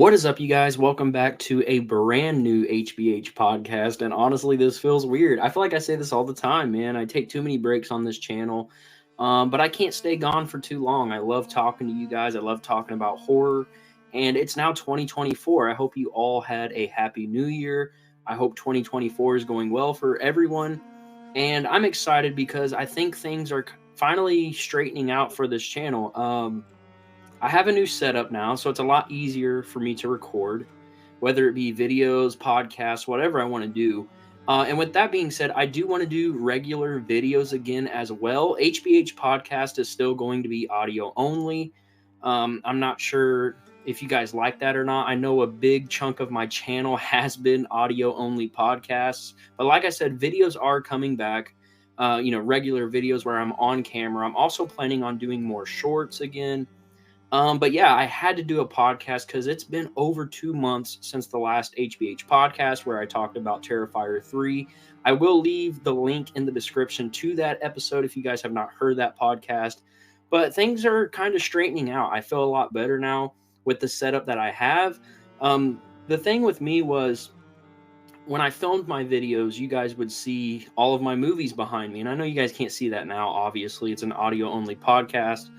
What is up, you guys? Welcome back to a brand new HBH podcast. And honestly, this feels weird. I feel like I say this all the time, man. I take too many breaks on this channel, but I can't stay gone for too long. I love talking to you guys. I love talking about horror. And it's now 2024. I hope you all had a happy new year. I hope 2024 is going well for everyone. And I'm excited because I think things are finally straightening out for this channel. I have a new setup now, so it's a lot easier for me to record, whether it be videos, podcasts, whatever I want to do. And with that being said, I do want to do regular videos again as well. HBH podcast is still going to be audio only. I'm not sure if you guys like that or not. I know a big chunk of my channel has been audio only podcasts, but like I said, videos are coming back. Regular videos where I'm on camera. I'm also planning on doing more shorts again. But yeah, I had to do a podcast because it's been over 2 months since the last HBH podcast where I talked about Terrifier 3. I will leave the link in the description to that episode if you guys have not heard that podcast. But things are kind of straightening out. I feel a lot better now with the setup that I have. The thing with me was when I filmed my videos, you guys would see all of my movies behind me. And I know you guys can't see that now, obviously. It's an audio-only podcast.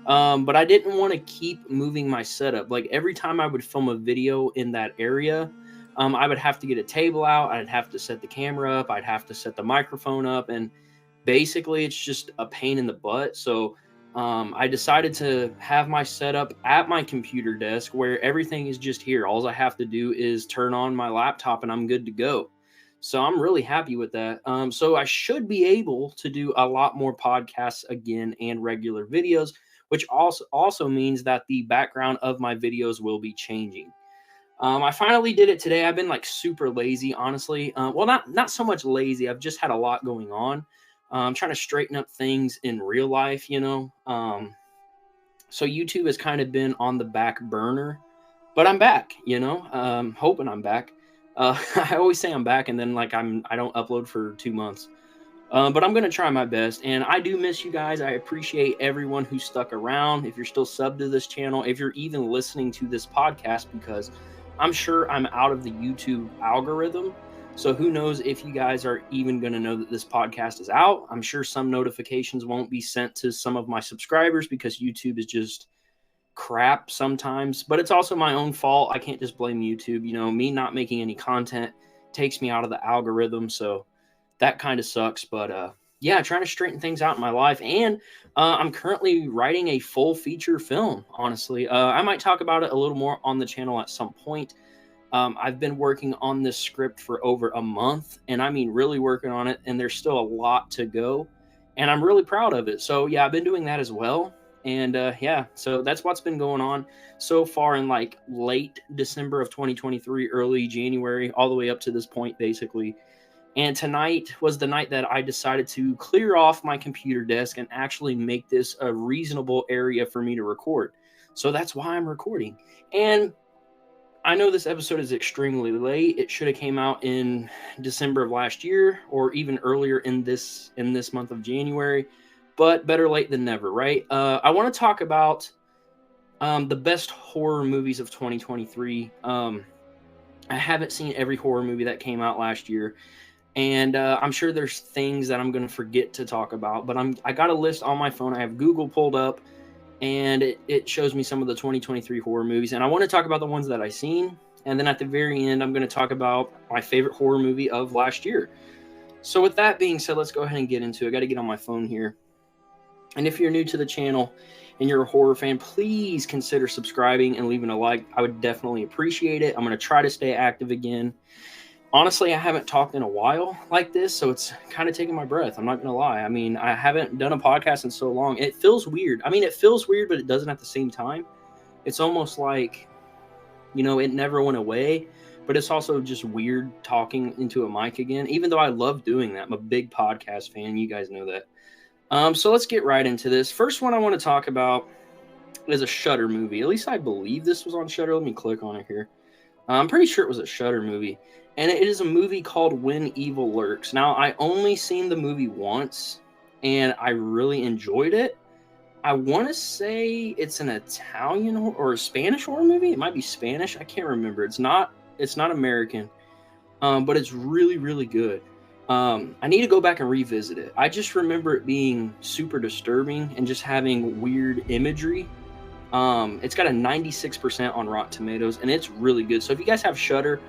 But I didn't want to keep moving my setup. Like every time I would film a video in that area, I would have to get a table out. I'd have to set the camera up. I'd have to set the microphone up. And basically it's just a pain in the butt. So I decided to have my setup at my computer desk where everything is just here. All I have to do is turn on my laptop and I'm good to go. So I'm really happy with that. So I should be able to do a lot more podcasts again and regular videos, which also means that the background of my videos will be changing. I finally did it today. I've been like super lazy, honestly. Well, not so much lazy. I've just had a lot going on. I'm trying to straighten up things in real life, So YouTube has kind of been on the back burner, but I'm back, hoping I'm back. I always say I'm back, and then like I don't upload for 2 months. But I'm going to try my best, and I do miss you guys. I appreciate everyone who stuck around. If you're still subbed to this channel, if you're even listening to this podcast, because I'm sure I'm out of the YouTube algorithm. So who knows if you guys are even going to know that this podcast is out. I'm sure some notifications won't be sent to some of my subscribers because YouTube is just crap sometimes, but it's also my own fault. I can't just blame YouTube. Me not making any content takes me out of the algorithm. So that kind of sucks, but yeah, trying to straighten things out in my life. And I'm currently writing a full feature film, honestly. I might talk about it a little more on the channel at some point. I've been working on this script for over a month, and I mean really working on it, and there's still a lot to go, and I'm really proud of it. So yeah, I've been doing that as well. And yeah, so that's what's been going on so far in like late December of 2023, early January, all the way up to this point, basically. And tonight was the night that I decided to clear off my computer desk and actually make this a reasonable area for me to record. So that's why I'm recording. And I know this episode is extremely late. It should have came out in December of last year or even earlier in this month of January. But better late than never, right? I want to talk about the best horror movies of 2023. I haven't seen every horror movie that came out last year. And I'm sure there's things that I'm going to forget to talk about, but I got a list on my phone. I have Google pulled up, and it shows me some of the 2023 horror movies. And I want to talk about the ones that I've seen. And then at the very end, I'm going to talk about my favorite horror movie of last year. So with that being said, let's go ahead and get into it. I got to get on my phone here. And if you're new to the channel and you're a horror fan, please consider subscribing and leaving a like. I would definitely appreciate it. I'm going to try to stay active again. Honestly, I haven't talked in a while like this, so it's kind of taking my breath. I'm not going to lie. I mean, I haven't done a podcast in so long. It feels weird. I mean, it feels weird, but it doesn't at the same time. It's almost like, it never went away, but it's also just weird talking into a mic again, even though I love doing that. I'm a big podcast fan. You guys know that. So let's get right into this. First one I want to talk about is a Shudder movie. At least I believe this was on Shudder. Let me click on it here. I'm pretty sure it was a Shudder movie. And it is a movie called When Evil Lurks. Now, I only seen the movie once, and I really enjoyed it. I want to say it's an Italian or a Spanish horror movie. It might be Spanish. I can't remember. It's not. It's not American. But it's really, really good. I need to go back and revisit it. I just remember it being super disturbing and just having weird imagery. It's got a 96% on Rotten Tomatoes, and it's really good. So if you guys have Shudder,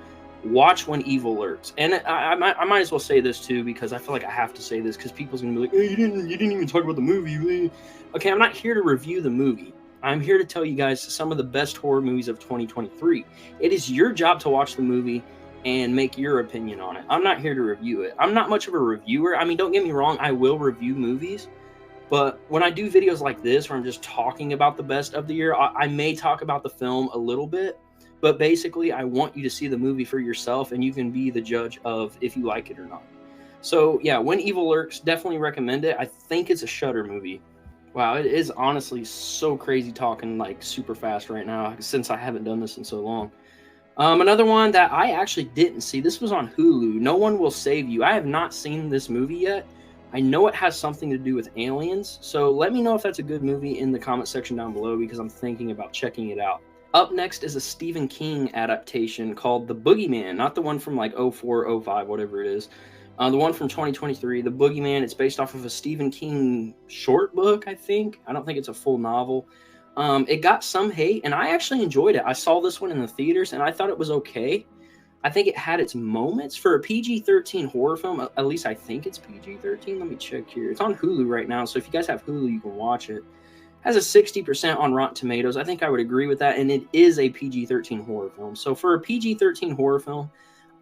watch When Evil Lurks. And I might as well say this too, because I feel like I have to say this, because people's gonna be like, hey, you didn't even talk about the movie. Okay, I'm not here to review the movie. I'm here to tell you guys some of the best horror movies of 2023. It is your job to watch the movie and make your opinion on it. I'm not here to review it. I'm not much of a reviewer. I mean, don't get me wrong, I will review movies. But when I do videos like this, where I'm just talking about the best of the year, I may talk about the film a little bit. But basically, I want you to see the movie for yourself, and you can be the judge of if you like it or not. So, yeah, When Evil Lurks, definitely recommend it. I think it's a Shudder movie. Wow, it is honestly so crazy talking like super fast right now, since I haven't done this in so long. Another one that I actually didn't see, this was on Hulu, No One Will Save You. I have not seen this movie yet. I know it has something to do with aliens, so let me know if that's a good movie in the comment section down below, because I'm thinking about checking it out. Up next is a Stephen King adaptation called The Boogeyman, not the one from like 04, 05, whatever it is. The one from 2023, The Boogeyman. It's based off of a Stephen King short book, I think. I don't think it's a full novel. It got some hate, and I actually enjoyed it. I saw this one in the theaters, and I thought it was okay. I think it had its moments for a PG-13 horror film. At least I think it's PG-13. Let me check here. It's on Hulu right now, so if you guys have Hulu, you can watch it. It has a 60% on Rotten Tomatoes. I think I would agree with that, and it is a PG-13 horror film. So for a PG-13 horror film,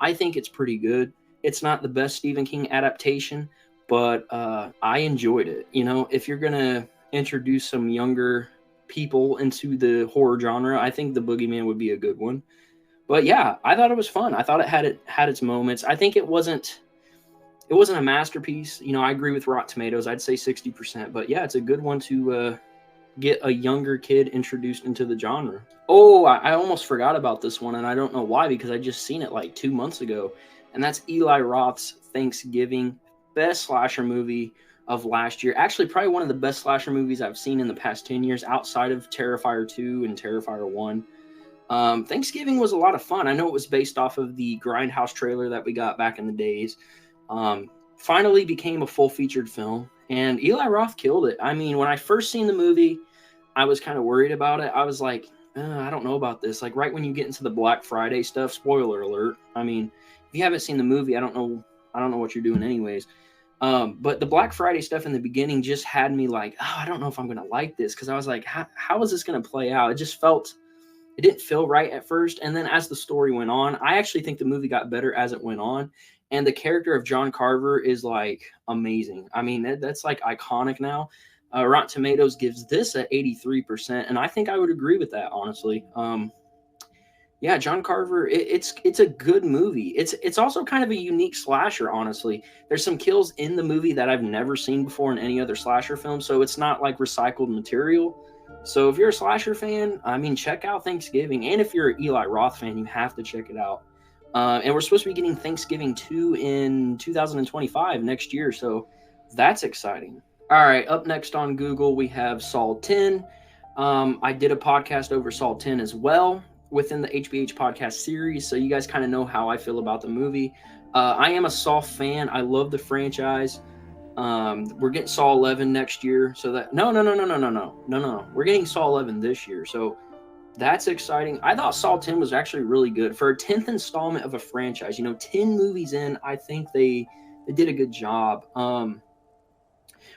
I think it's pretty good. It's not the best Stephen King adaptation, but I enjoyed it. You know, if you're going to introduce some younger people into the horror genre, I think The Boogeyman would be a good one. But yeah, I thought it was fun. I thought it had its moments. I think it wasn't a masterpiece. You know, I agree with Rotten Tomatoes. I'd say 60%. But yeah, it's a good one to get a younger kid introduced into the genre. Oh, I almost forgot about this one, and I don't know why, because I just seen it like 2 months ago. And that's Eli Roth's Thanksgiving, best slasher movie of last year. Actually, probably one of the best slasher movies I've seen in the past 10 years, outside of Terrifier 2 and Terrifier 1. Thanksgiving was a lot of fun. I know it was based off of the Grindhouse trailer that we got back in the days. Finally became a full-featured film, and Eli Roth killed it. I mean, when I first seen the movie, I was kind of worried about it. I was like, I don't know about this. Like, right when you get into the Black Friday stuff, spoiler alert. I mean, if you haven't seen the movie, I don't know what you're doing anyways. But the Black Friday stuff in the beginning just had me like, I don't know if I'm going to like this, because I was like, how is this going to play out? It didn't feel right at first. And then as the story went on, I actually think the movie got better as it went on. And the character of John Carver is like amazing. I mean, that's like iconic now. Rotten Tomatoes gives this at 83%. And I think I would agree with that, honestly. Yeah, John Carver, it's a good movie. It's also kind of a unique slasher, honestly. There's some kills in the movie that I've never seen before in any other slasher film, so it's not like recycled material. So if you're a slasher fan, I mean, check out Thanksgiving. And if you're an Eli Roth fan, you have to check it out. And we're supposed to be getting Thanksgiving 2 in 2025 next year, so that's exciting. All right, up next on Google, we have Saw 10. I did a podcast over Saw 10 as well within the HBH podcast series, so you guys kind of know how I feel about the movie. I am a Saw fan. I love the franchise. We're getting Saw 11 next year, so that no. We're getting Saw 11 this year, so that's exciting. I thought Saw 10 was actually really good for a 10th installment of a franchise. You know, 10 movies in, I think they did a good job.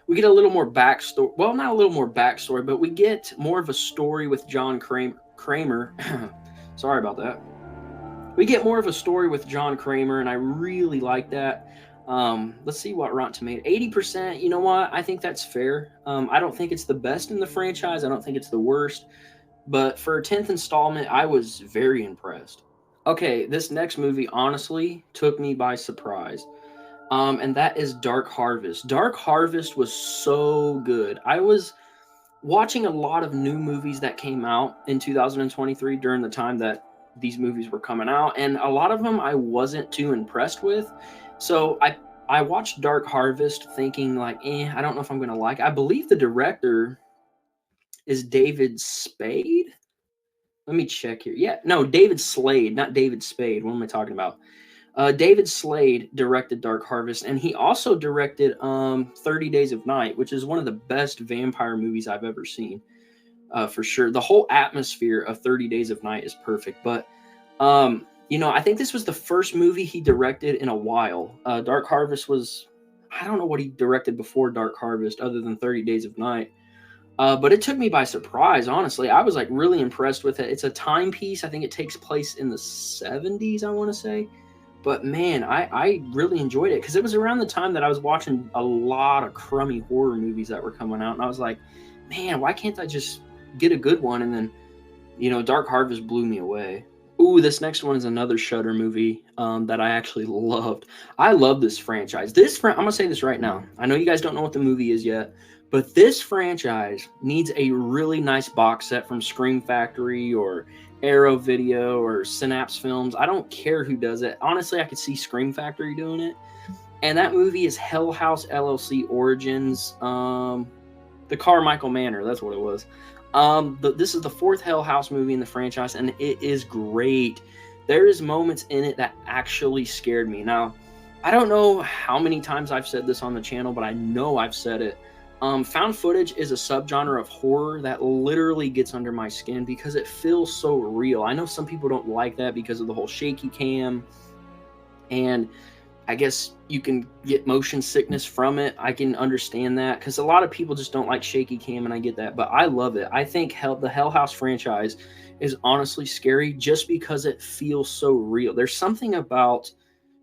We get a little more backstory. Well, not a little more backstory, but we get more of a story with John Kramer. Sorry about that. We get more of a story with John Kramer, and I really like that. Let's see what Rotten Tomatoes. 80%, you know what? I think that's fair. I don't think it's the best in the franchise. I don't think it's the worst. But for a 10th installment, I was very impressed. Okay, this next movie honestly took me by surprise. And that is Dark Harvest. Dark Harvest was so good. I was watching a lot of new movies that came out in 2023 during the time that these movies were coming out, and a lot of them I wasn't too impressed with. So I watched Dark Harvest thinking like, I don't know if I'm going to like it. I believe the director is David Spade. Let me check here. Yeah, no, David Slade, not David Spade. What am I talking about? David Slade directed Dark Harvest, and he also directed 30 Days of Night, which is one of the best vampire movies I've ever seen, for sure. The whole atmosphere of 30 Days of Night is perfect, but I think this was the first movie he directed in a while. Dark Harvest was, I don't know what he directed before Dark Harvest other than 30 Days of Night. But it took me by surprise, honestly. I was like really impressed with it. It's a timepiece. I think it takes place in the 70s, I want to say. But man, I really enjoyed it because it was around the time that I was watching a lot of crummy horror movies that were coming out. And I was like, man, why can't I just get a good one? And then, Dark Harvest blew me away. Ooh, this next one is another Shudder movie that I actually loved. I love this franchise. I'm going to say this right now. I know you guys don't know what the movie is yet, but this franchise needs a really nice box set from Scream Factory or Arrow Video or Synapse Films. I don't care who does it. Honestly, I could see Scream Factory doing it. And that movie is Hell House LLC Origins. The Carmichael Manor, that's what it was. This is the fourth Hell House movie in the franchise, and it is great. There is moments in it that actually scared me. Now, I don't know how many times I've said this on the channel, but I know I've said it. Found footage is a subgenre of horror that literally gets under my skin because it feels so real. I know some people don't like that because of the whole shaky cam, and I guess you can get motion sickness from it. I can understand that because a lot of people just don't like shaky cam, and I get that. But I love it. I think the Hell House franchise is honestly scary just because it feels so real. There's something about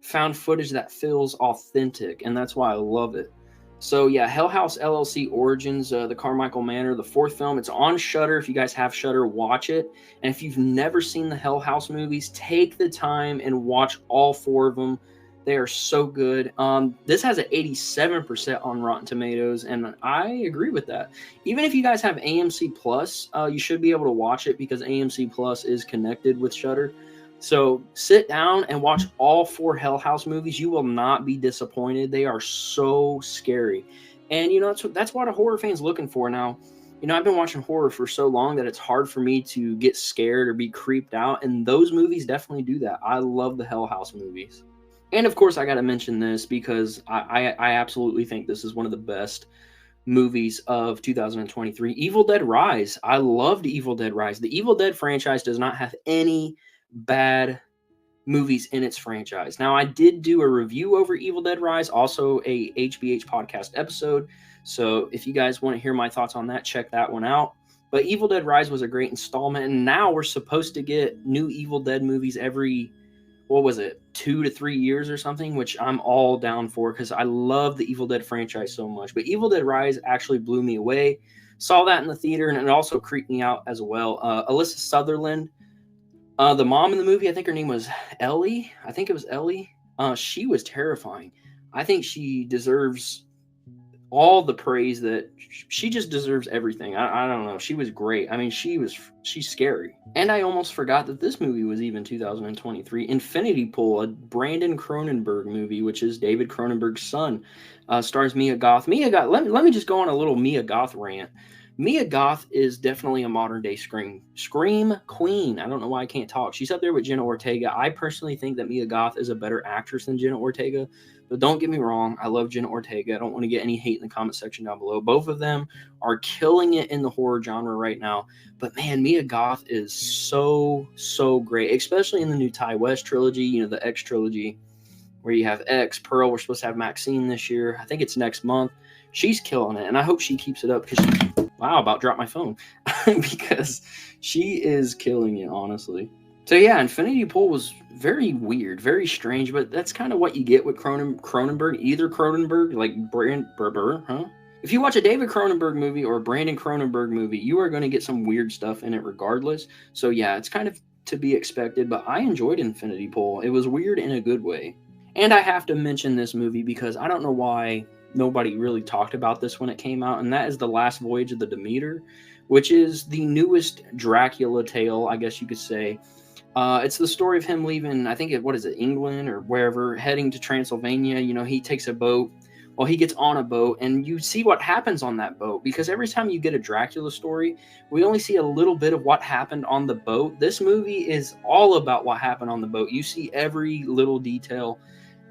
found footage that feels authentic, and that's why I love it. So yeah, Hell House LLC Origins, the Carmichael Manor, the fourth film. It's on Shudder. If you guys have Shudder, watch it. And if you've never seen the Hell House movies, take the time and watch all four of them. They are so good. This has an 87% on Rotten Tomatoes, and I agree with that. Even if you guys have AMC Plus, you should be able to watch it because AMC Plus is connected with Shudder. So sit down and watch all four Hell House movies. You will not be disappointed. They are so scary. And, that's what a horror fan's looking for now. I've been watching horror for so long that it's hard for me to get scared or be creeped out. And those movies definitely do that. I love the Hell House movies. And, of course, I got to mention this because I absolutely think this is one of the best movies of 2023. Evil Dead Rise. I loved Evil Dead Rise. The Evil Dead franchise does not have any bad movies in its franchise. Now, I did do a review over Evil Dead Rise, also a HBH podcast episode. So if you guys want to hear my thoughts on that, check that one out. But Evil Dead Rise was a great installment, and now we're supposed to get new Evil Dead movies every, 2 to 3 years or something, which I'm all down for because I love the Evil Dead franchise so much. But Evil Dead Rise actually blew me away. Saw that in the theater, and it also creeped me out as well. Alyssa Sutherland, the mom in the movie, I think her name was Ellie. I think it was Ellie. She was terrifying. I think she deserves all the praise that she just deserves everything. I don't know. She was great. I mean, she's scary. And I almost forgot that this movie was even 2023. Infinity Pool, a Brandon Cronenberg movie, which is David Cronenberg's son, stars Mia Goth. Mia Goth. Let me just go on a little Mia Goth rant. Mia Goth is definitely a modern-day Scream queen. I don't know why I can't talk. She's up there with Jenna Ortega. I personally think that Mia Goth is a better actress than Jenna Ortega. But don't get me wrong, I love Jenna Ortega. I don't want to get any hate in the comment section down below. Both of them are killing it in the horror genre right now. But man, Mia Goth is so, so great, especially in the new Ty West trilogy, the X trilogy, where you have X, Pearl. We're supposed to have Maxine this year. I think it's next month. She's killing it, and I hope she keeps it up because about dropped my phone because she is killing it, honestly. So yeah, Infinity Pool was very weird, very strange, but that's kind of what you get with Cronenberg. Either Cronenberg, like huh? If you watch a David Cronenberg movie or a Brandon Cronenberg movie, you are going to get some weird stuff in it regardless. So yeah, it's kind of to be expected, but I enjoyed Infinity Pool. It was weird in a good way. And I have to mention this movie because I don't know why nobody really talked about this when it came out, and that is The Last Voyage of the Demeter, which is the newest Dracula tale, I guess you could say. It's the story of him leaving, I think, England or wherever, heading to Transylvania. He takes a boat. Well, he gets on a boat, and you see what happens on that boat, because every time you get a Dracula story, we only see a little bit of what happened on the boat. This movie is all about what happened on the boat. You see every little detail,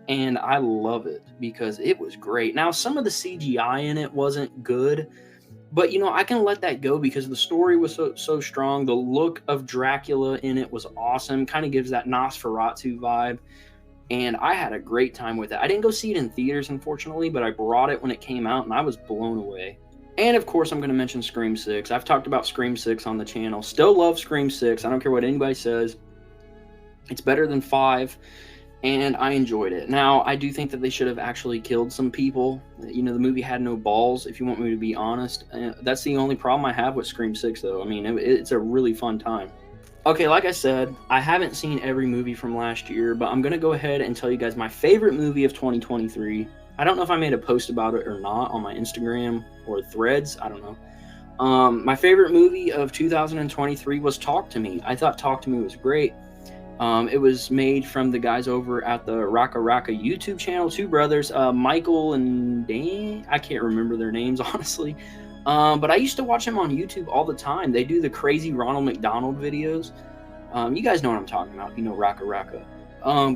and I love it because it was great. Now, some of the CGI in it wasn't good, but I can let that go because the story was so strong. The look of Dracula in it was awesome. Kind of gives that Nosferatu vibe, and I had a great time with it. I didn't go see it in theaters, unfortunately, but I brought it when it came out, and I was blown away. And of course, I'm going to mention Scream 6. I've talked about Scream 6 on the channel. Still love Scream 6. I don't care what anybody says. It's better than 5, and I enjoyed it. Now, I do think that they should have actually killed some people. The movie had no balls, if you want me to be honest. That's the only problem I have with Scream 6, though. I mean, it's a really fun time. Okay, like I said, I haven't seen every movie from last year, but I'm going to go ahead and tell you guys my favorite movie of 2023. I don't know if I made a post about it or not on my Instagram or Threads. I don't know. My favorite movie of 2023 was Talk to Me. I thought Talk to Me was great. It was made from the guys over at the Raka Raka YouTube channel, two brothers, Michael and Dan. I can't remember their names, honestly. But I used to watch them on YouTube all the time. They do the crazy Ronald McDonald videos. You guys know what I'm talking about. Raka Raka.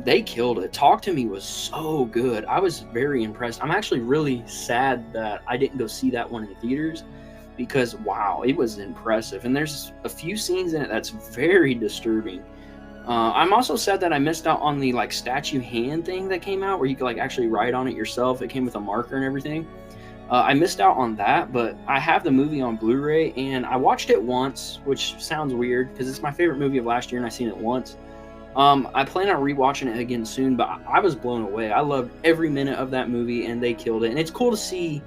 They killed it. Talk to Me was so good. I was very impressed. I'm actually really sad that I didn't go see that one in theaters because, wow, it was impressive. And there's a few scenes in it that's very disturbing. I'm also sad that I missed out on the statue hand thing that came out where you could actually write on it yourself. It came with a marker and everything. I missed out on that, but I have the movie on Blu-ray, and I watched it once, which sounds weird because it's my favorite movie of last year, and I've seen it once. I plan on rewatching it again soon, but I was blown away. I loved every minute of that movie, and they killed it. And it's cool to see,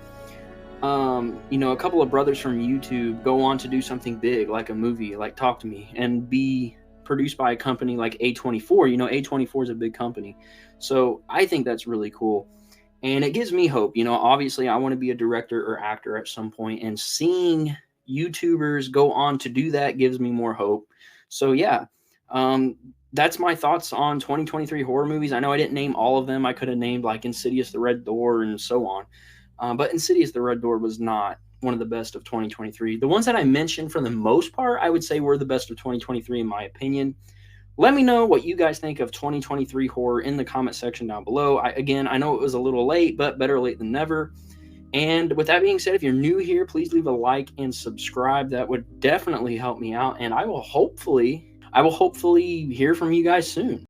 a couple of brothers from YouTube go on to do something big, like a movie, like Talk to Me, and be produced by a company like A24. A24 is a big company. So I think that's really cool. And it gives me hope. Obviously, I want to be a director or actor at some point, and seeing YouTubers go on to do that gives me more hope. So, yeah, that's my thoughts on 2023 horror movies. I know I didn't name all of them. I could have named Insidious, The Red Door, and so on. But Insidious, The Red Door was not one of the best of 2023. The ones that I mentioned, for the most part, I would say were the best of 2023, in my opinion. Let me know what you guys think of 2023 horror in the comment section down below. I know it was a little late, but better late than never. And with that being said, if you're new here, please leave a like and subscribe. That would definitely help me out. And I will hopefully hear from you guys soon.